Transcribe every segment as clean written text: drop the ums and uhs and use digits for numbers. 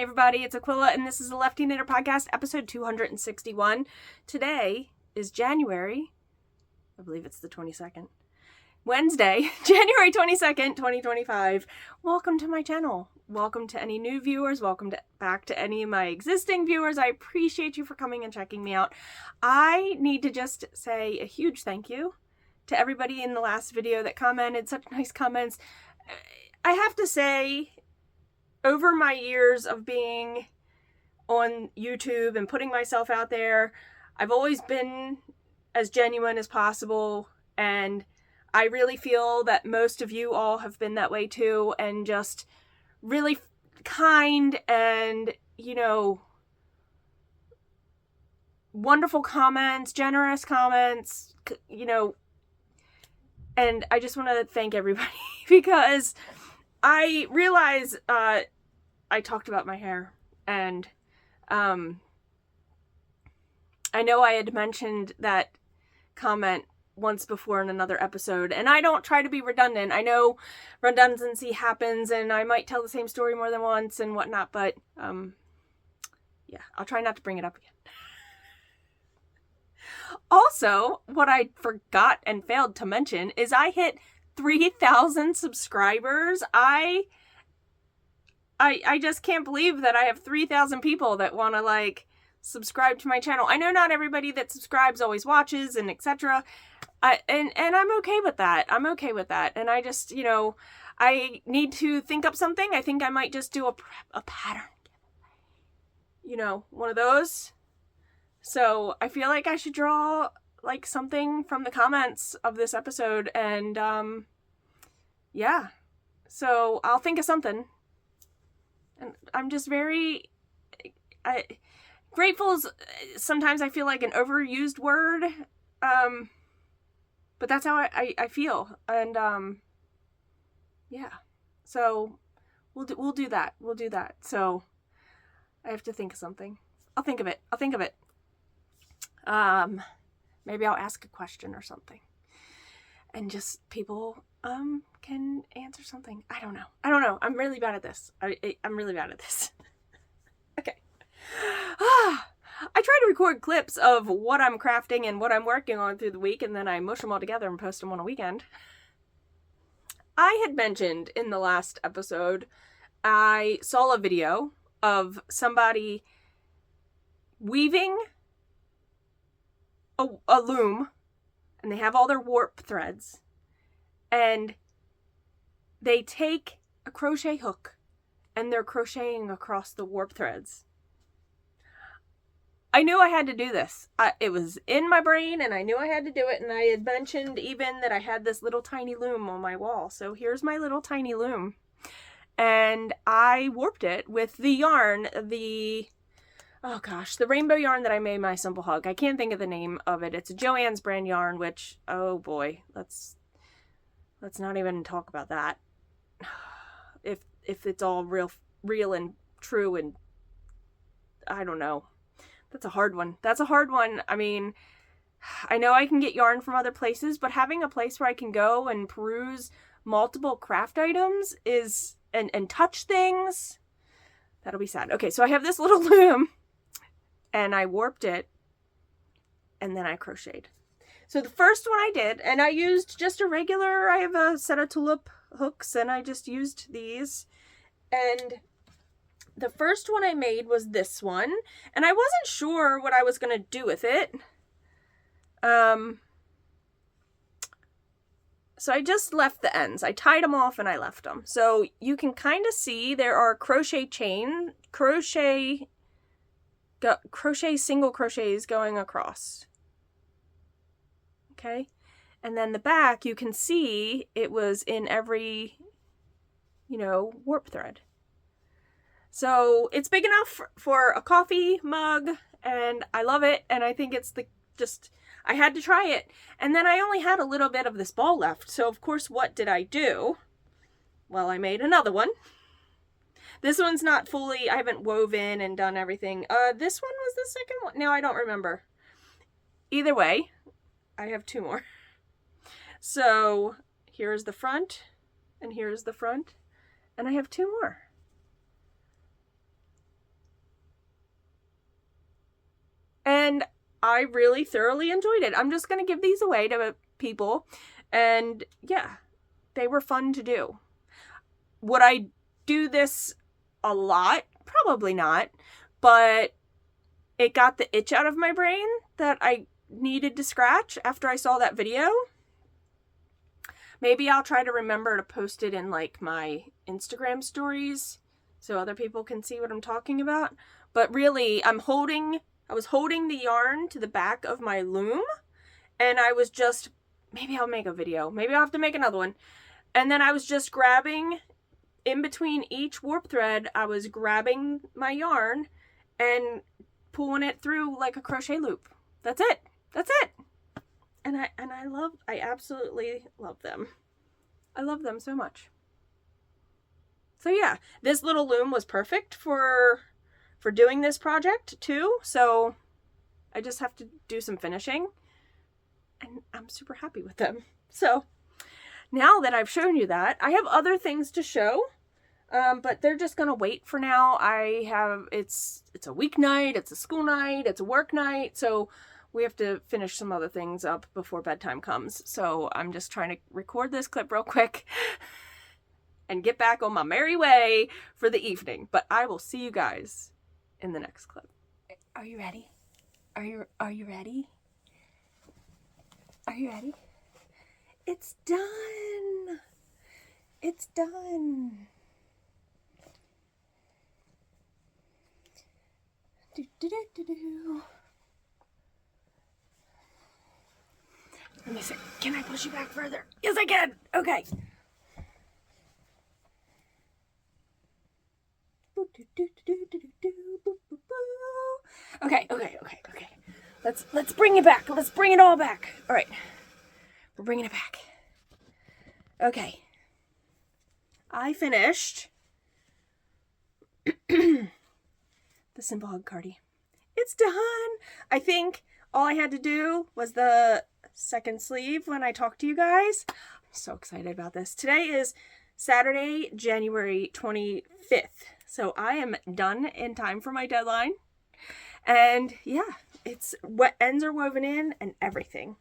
everybody, it's Aquila, and this is the Lefty Knitter Podcast, episode 261. Today is January, I believe it's the 22nd, Wednesday, January 22nd, 2025. Welcome to my channel. Welcome to any new viewers. Welcome back to any of my existing viewers. I appreciate you for coming and checking me out. I need to just say a huge thank you to everybody in the last video that commented such nice comments. I have to say, over my years of being on YouTube and putting myself out there, I've always been as genuine as possible, and I really feel that most of you all have been that way too, and just really kind and, you know, wonderful comments, generous comments, you know, and I just want to thank everybody because I realize I talked about my hair, and I know I had mentioned that comment once before in another episode, and I don't try to be redundant. I know redundancy happens, and I might tell the same story more than once and whatnot, but yeah, I'll try not to bring it up again. Also, what I forgot and failed to mention is I hit 3,000 subscribers. I just can't believe that I have 3,000 people that want to, like, subscribe to my channel. I know not everybody that subscribes always watches and etc. And I'm okay with that. I'm okay with that. And I just, you know, I need to think up something. I think I might just do a pattern giveaway. You know, one of those. So I feel like I should draw, like, something from the comments of this episode. And, yeah. So I'll think of something. And I'm just very, grateful is sometimes I feel like an overused word, but that's how I feel, and yeah, so we'll do that. We'll do that. So I have to think of something. I'll think of it. Maybe I'll ask a question or something, and just people can answer something. I don't know. I'm really bad at this. I'm really bad at this. Okay. I try to record clips of what I'm crafting and what I'm working on through the week, and then I mush them all together and post them on a weekend. I had mentioned in the last episode, I saw a video of somebody weaving a loom, and they have all their warp threads, and they take a crochet hook and they're crocheting across the warp threads. I knew I had to do this. It was in my brain, and I knew I had to do it, and I had mentioned even that I had this little tiny loom on my wall. So here's my little tiny loom. And I warped it with the yarn, the rainbow yarn that I made my Simple Hug. I can't think of the name of it. It's a Joann's brand yarn, which, oh boy, let's not even talk about that. If it's all real and true, and I don't know. That's a hard one. I mean, I know I can get yarn from other places, but having a place where I can go and peruse multiple craft items is, and touch things, that'll be sad. Okay, so I have this little loom, and I warped it, and then I crocheted. So the first one I did, and I used just a regular, I have a set of tulip hooks, and I just used these, and the first one I made was this one, and I wasn't sure what I was going to do with it. So I just left the ends. I tied them off and I left them. So you can kind of see there are crochet single crochets going across. Okay. And then the back, you can see it was in every, you know, warp thread. So it's big enough for a coffee mug, and I love it, and I think it's I had to try it. And then I only had a little bit of this ball left, so of course what did I do? Well, I made another one. This one's not fully, I haven't woven and done everything. This one was the second one? No, I don't remember. Either way, I have two more. So here's the front, and here's the front, and I have two more. and I really thoroughly enjoyed it. I'm just going to give these away to people, and yeah, they were fun to do. Would I do this a lot? Probably not, but it got the itch out of my brain that I needed to scratch after I saw that video. Maybe I'll try to remember to post it in like my Instagram stories so other people can see what I'm talking about. But really, I was holding the yarn to the back of my loom, and I was just, maybe I'll make a video. Maybe I'll have to make another one. And then I was just grabbing, in between each warp thread, I was grabbing my yarn and pulling it through like a crochet loop. That's it. That's it. And I absolutely love them. I love them so much. So yeah, this little loom was perfect for doing this project too. So I just have to do some finishing, and I'm super happy with them. So now that I've shown you that, I have other things to show, but they're just gonna wait for now. It's a weeknight, it's a school night, it's a work night, so we have to finish some other things up before bedtime comes. So I'm just trying to record this clip real quick and get back on my merry way for the evening. But I will see you guys in the next clip. Are you ready? Are you ready? Are you ready? It's done. It's done. Do do do do do. Let me see. Can I push you back further? Yes, I can. Okay. Okay. Let's bring it back. Let's bring it all back. All right. We're bringing it back. Okay. I finished the Simple Hug Cardi. It's done. I think all I had to do was the second sleeve when I talked to you guys. I'm so excited about this. Today is Saturday, January 25th. So I am done in time for my deadline. And yeah, it's what ends are woven in and everything.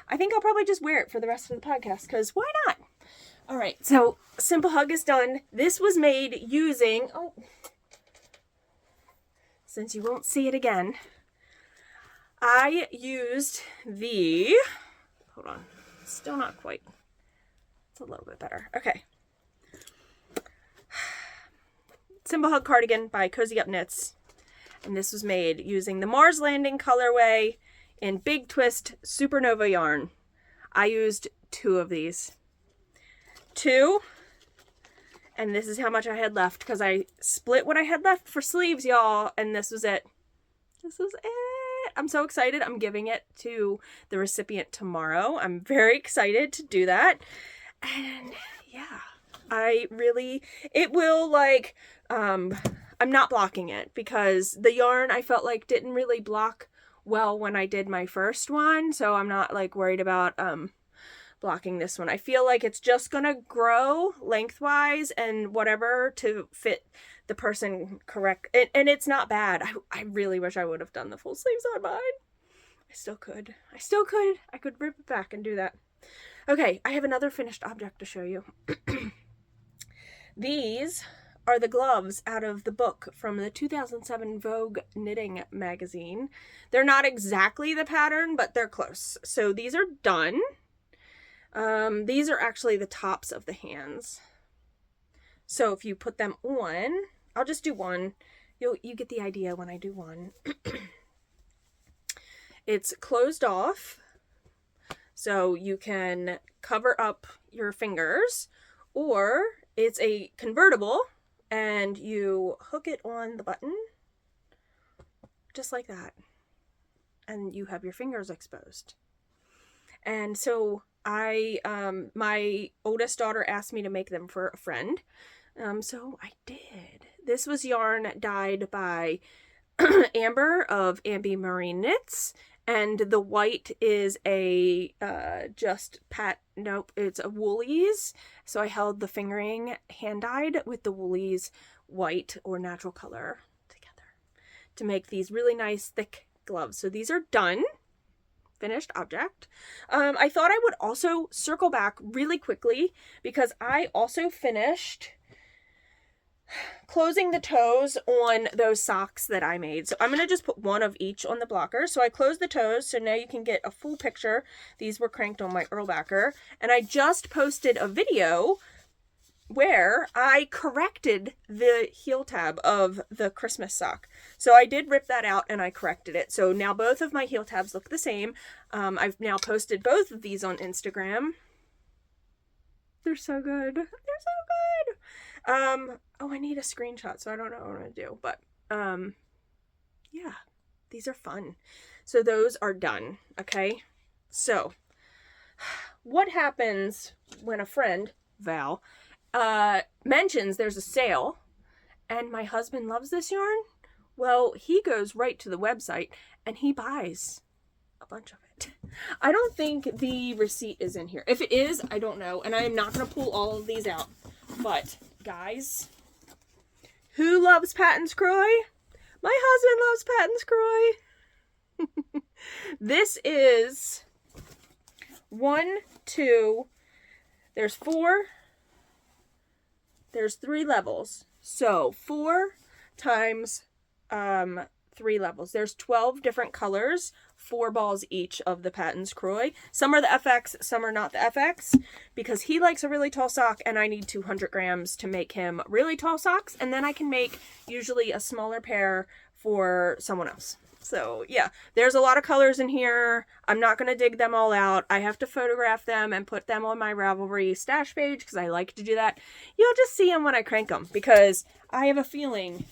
I think I'll probably just wear it for the rest of the podcast because why not? All right, so Simple Hug is done. This was made using, since you won't see it again, I used the, hold on, still not quite, it's a little bit better. Okay. Simple Hug Cardigan by Cozy Up Knits. And this was made using the Mars Landing colorway in Big Twist Supernova yarn. I used 2 of these. 2. And this is how much I had left because I split what I had left for sleeves, y'all. And this was it. This is it. I'm so excited. I'm giving it to the recipient tomorrow. I'm very excited to do that. And yeah, it will like, I'm not blocking it because the yarn I felt like didn't really block well when I did my first one. So I'm not like worried about, blocking this one. I feel like it's just gonna grow lengthwise and whatever to fit the person correct. And it's not bad. I really wish I would have done the full sleeves on mine. I still could. I could rip it back and do that. Okay, I have another finished object to show you. These are the gloves out of the book from the 2007 Vogue Knitting magazine. They're not exactly the pattern, but they're close. So these are done. These are actually the tops of the hands. So if you put them on, I'll just do one. You get the idea when I do one. It's closed off, so you can cover up your fingers, or it's a convertible, and you hook it on the button, just like that, and you have your fingers exposed. And so my oldest daughter asked me to make them for a friend, so I did. This was yarn dyed by Amber of Ambi Marine Knits, and the white is a it's a Woolies. So I held the fingering hand dyed with the Woolies white or natural color together to make these really nice thick gloves. So these are done. Finished object. I thought I would also circle back really quickly because I also finished closing the toes on those socks that I made. So I'm going to just put one of each on the blocker. So I closed the toes, so now you can get a full picture. These were cranked on my Earlbacker. And I just posted a video where I corrected the heel tab of the Christmas sock. So I did rip that out and I corrected it. So now both of my heel tabs look the same. I've now posted both of these on Instagram. They're so good. They're so good. Oh, I need a screenshot, so I don't know what I'm going to do. But, yeah, these are fun. So those are done, okay? So, what happens when a friend, Val, mentions there's a sale and my husband loves this yarn? Well, he goes right to the website and he buys a bunch of it. I don't think the receipt is in here. If it is, I don't know. And I am not going to pull all of these out. But, guys, who loves Patton's Croy? My husband loves Patton's Croy. This is 1, 2, there's 4, there's 3 levels. So 4 times 3 levels. There's 12 different colors, 4 balls each of the Patton's Croy. Some are the FX, some are not the FX, because he likes a really tall sock and I need 200 grams to make him really tall socks, and then I can make usually a smaller pair for someone else. So yeah, there's a lot of colors in here. I'm not going to dig them all out. I have to photograph them and put them on my Ravelry stash page because I like to do that. You'll just see them when I crank them because I have a feeling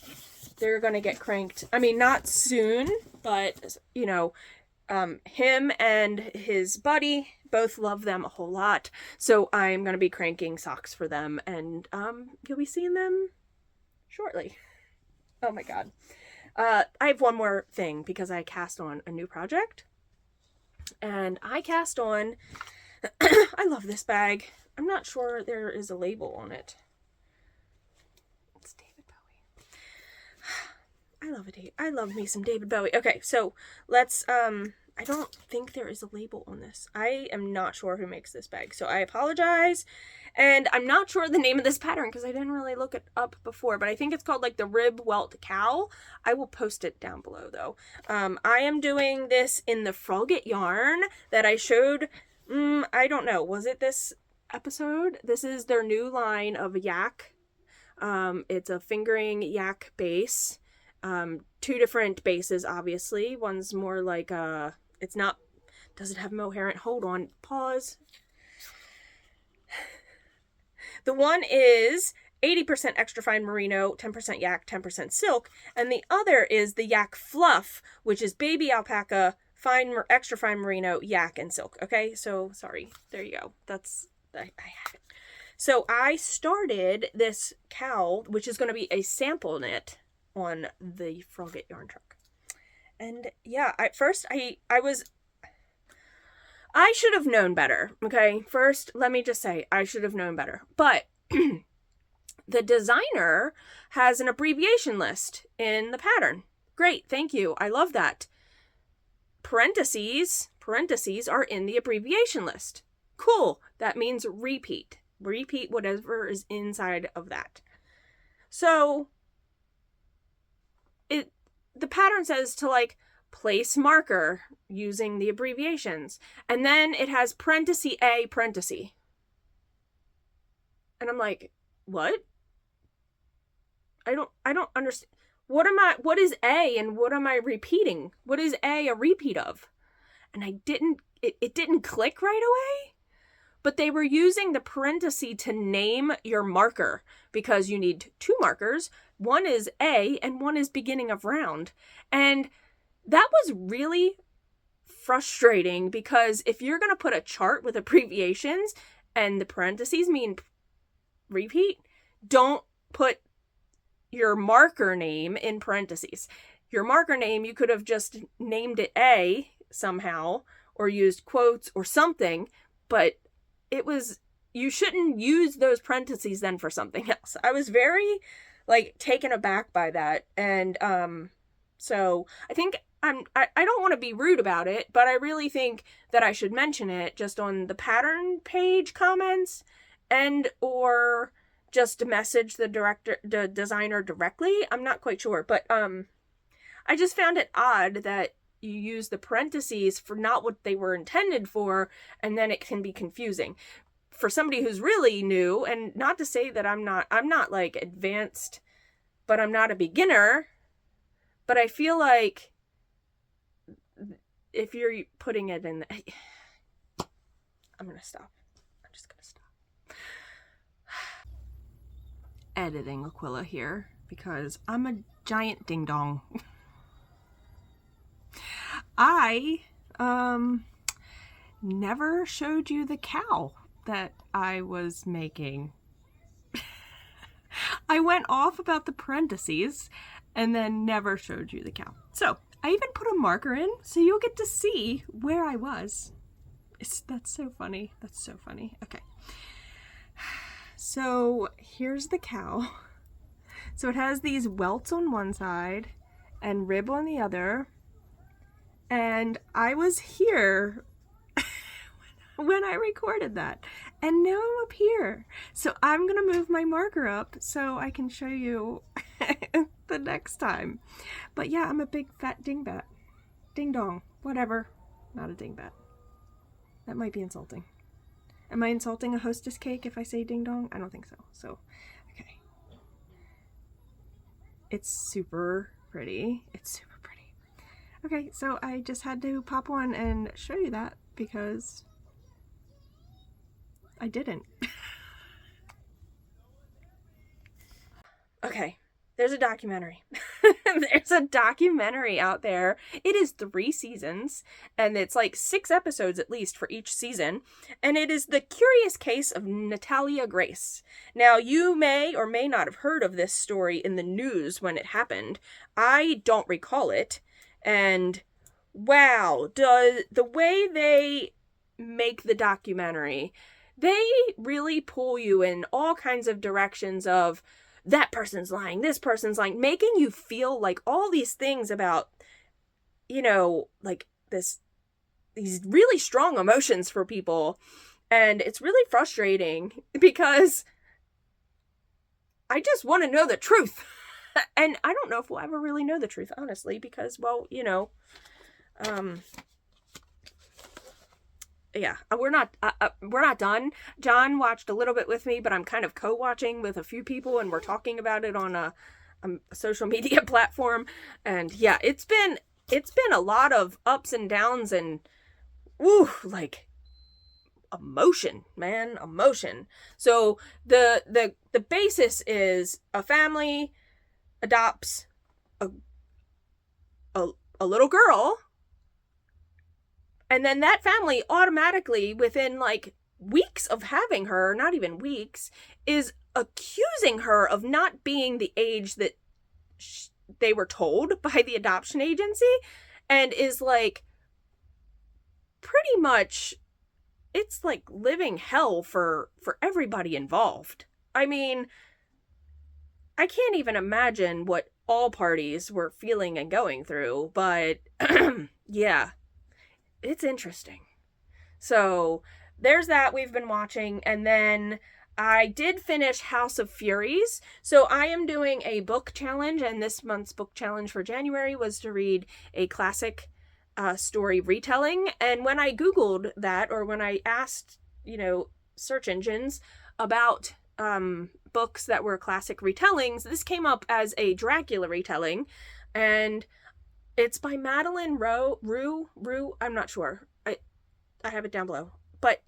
they're going to get cranked. I mean, not soon, but, you know, him and his buddy both love them a whole lot. So I'm going to be cranking socks for them, and you'll be seeing them shortly. Oh my God. I have one more thing because I cast on a new project. And I cast on... I love this bag. I'm not sure there is a label on it. I love me some David Bowie. Okay, so let's, I don't think there is a label on this. I am not sure who makes this bag, so I apologize. And I'm not sure the name of this pattern because I didn't really look it up before, but I think it's called like the Rib Welt Cowl. I will post it down below though. I am doing this in the Frogget yarn that I showed, I don't know, was it this episode? This is their new line of yak. It's a fingering yak base. 2 different bases, obviously. One's more like, it's not, does it have mohair? Hold on, pause. The one is 80% extra fine merino, 10% yak, 10% silk, and the other is the yak fluff, which is baby alpaca, extra fine merino, yak, and silk. Okay, so, sorry, there you go. I have it. So I started this cowl, which is going to be a sample knit, on the Frogget yarn truck. And yeah, at first I should have known better. Okay, first let me just say I should have known better. But the designer has an abbreviation list in the pattern. Great, thank you. I love that. Parentheses are in the abbreviation list. Cool. That means repeat. Repeat whatever is inside of that. So the pattern says to like place marker using the abbreviations, and then it has parenthesis A parenthesis. And I'm like, what? I don't understand. What is A and what am I repeating? What is A a repeat of? And it didn't click right away. But they were using the parenthesis to name your marker because you need 2 markers. One is A and one is beginning of round. And that was really frustrating because if you're going to put a chart with abbreviations and the parentheses mean repeat, don't put your marker name in parentheses. Your marker name, you could have just named it A somehow or used quotes or something, but you shouldn't use those parentheses then for something else. I was very, taken aback by that. And, so I think I don't want to be rude about it, but I really think that I should mention it just on the pattern page comments, and or just message the designer directly. I'm not quite sure, but I just found it odd that you use the parentheses for not what they were intended for, and then it can be confusing for somebody who's really new. And not to say that I'm not like advanced, but I'm not a beginner. But I feel like if you're putting it in I'm gonna stop. I'm just gonna stop editing Aquila here because I'm a giant ding dong. I never showed you the cowl that I was making. I went off about the parentheses and then never showed you the cowl. So I even put a marker in so you'll get to see where I was. That's so funny. That's so funny. Okay. So here's the cowl. So it has these welts on one side and rib on the other. And I was here when I recorded that. And now I'm up here. So I'm going to move my marker up so I can show you the next time. But yeah, I'm a big fat dingbat. Ding dong. Whatever. Not a dingbat. That might be insulting. Am I insulting a hostess cake if I say ding dong? I don't think so. So, okay. It's super pretty. It's super pretty. Okay, so I just had to pop one and show you that because I didn't. Okay, there's a documentary. There's a documentary out there. It is 3 seasons, and it's like 6 episodes at least for each season. And it is the curious case of Natalia Grace. Now, you may or may not have heard of this story in the news when it happened. I don't recall it. And wow, the way they make the documentary, they really pull you in all kinds of directions of that person's lying, this person's lying, making you feel like all these things about, you know, like these really strong emotions for people. And it's really frustrating because I just want to know the truth. And I don't know if we'll ever really know the truth, honestly, because, well, you know, yeah, we're not done. John watched a little bit with me, but I'm kind of co-watching with a few people, and we're talking about it on a social media platform. And yeah, it's been a lot of ups and downs and woo, like emotion, man, emotion. So the basis is a family adopts a little girl. And then that family automatically, within like weeks of having her, not even weeks, is accusing her of not being the age that they were told by the adoption agency, and is like pretty much, it's like living hell for everybody involved. I mean, I can't even imagine what all parties were feeling and going through, but yeah. It's interesting. So there's that we've been watching. And then I did finish House of Furies. So I am doing a book challenge. And this month's book challenge for January was to read a classic story retelling. And when I Googled that, or when I asked, you know, search engines about books that were classic retellings, this came up as a Dracula retelling. And it's by Madeline Rue. I'm not sure. I have it down below. But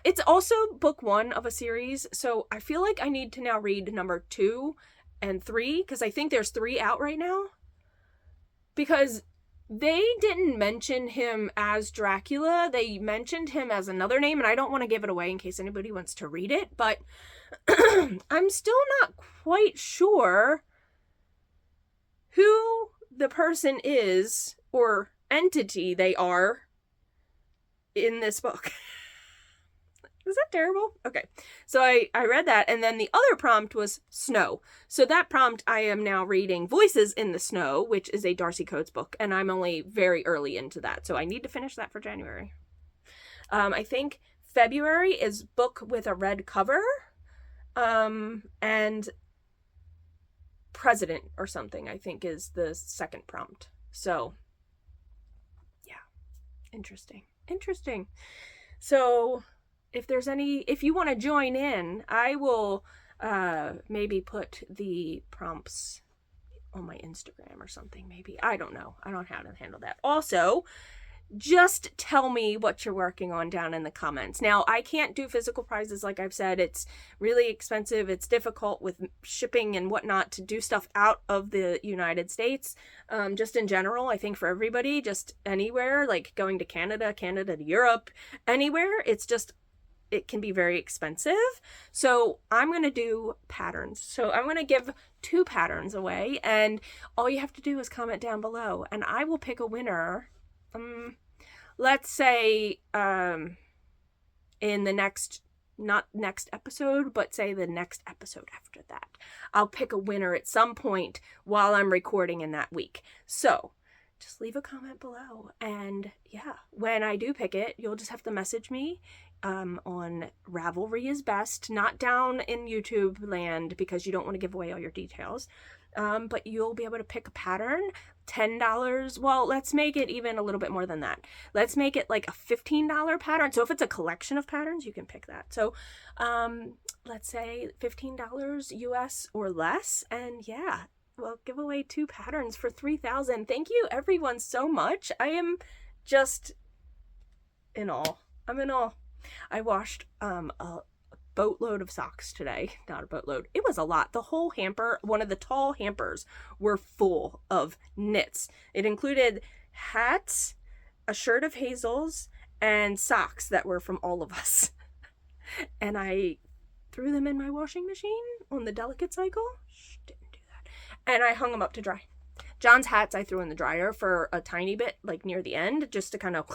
it's also book 1 of a series. So I feel like I need to now read number 2 and 3. Because I think there's 3 out right now. Because they didn't mention him as Dracula. They mentioned him as another name. And I don't want to give it away in case anybody wants to read it. But I'm still not quite sure who the person is or entity they are in this book. Is that terrible? Okay. So I read that, and then the other prompt was snow. So that prompt, I am now reading Voices in the Snow, which is a Darcy Coates book, and I'm only very early into that. So I need to finish that for January. I think February is Book with a Red Cover, and President or something, I think, is the second prompt. So, yeah. Interesting. So, if you want to join in, I will maybe put the prompts on my Instagram or something, maybe. I don't know. I don't know how to handle that. Also, just tell me what you're working on down in the comments. Now, I can't do physical prizes, like I've said. It's really expensive. It's difficult with shipping and whatnot to do stuff out of the United States. Just in general, I think for everybody, just anywhere, like going to Canada to Europe, anywhere, it can be very expensive. So I'm going to do patterns. So I'm going to give 2 patterns away, and all you have to do is comment down below, and I will pick a winner. Let's say in the not next episode, but say the next episode after that. I'll pick a winner at some point while I'm recording in that week. So just leave a comment below, and yeah, when I do pick it, you'll just have to message me on Ravelry is best, not down in YouTube land, because you don't want to give away all your details. But you'll be able to pick a pattern, $10. Well, let's make it even a little bit more than that. Let's make it like a $15 pattern. So if it's a collection of patterns, you can pick that. So let's say $15 US or less. And yeah, we'll give away 2 patterns for $3,000. Thank you everyone so much. I am just in awe. I'm in awe. I washed a boatload of socks today. Not a boatload. It was a lot. The whole hamper, one of the tall hampers, were full of knits. It included hats, a shirt of Hazel's, and socks that were from all of us. And I threw them in my washing machine on the delicate cycle. Didn't do that. And I hung them up to dry. John's hats I threw in the dryer for a tiny bit, like near the end, just to kind of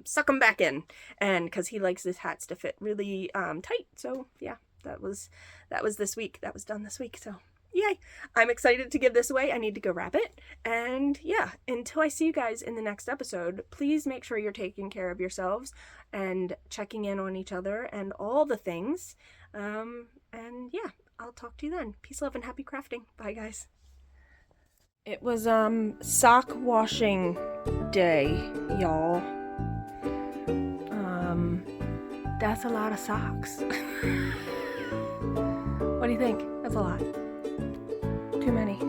suck them back in, and because he likes his hats to fit really tight. So yeah, that was this week. That was done this week. So yay! I'm excited to give this away. I need to go wrap it, and yeah, until I see you guys in the next episode, please make sure you're taking care of yourselves and checking in on each other and all the things. And yeah, I'll talk to you then. Peace, love, and happy crafting. Bye, guys. It was sock washing day, y'all. That's a lot of socks. What do you think? That's a lot. Too many.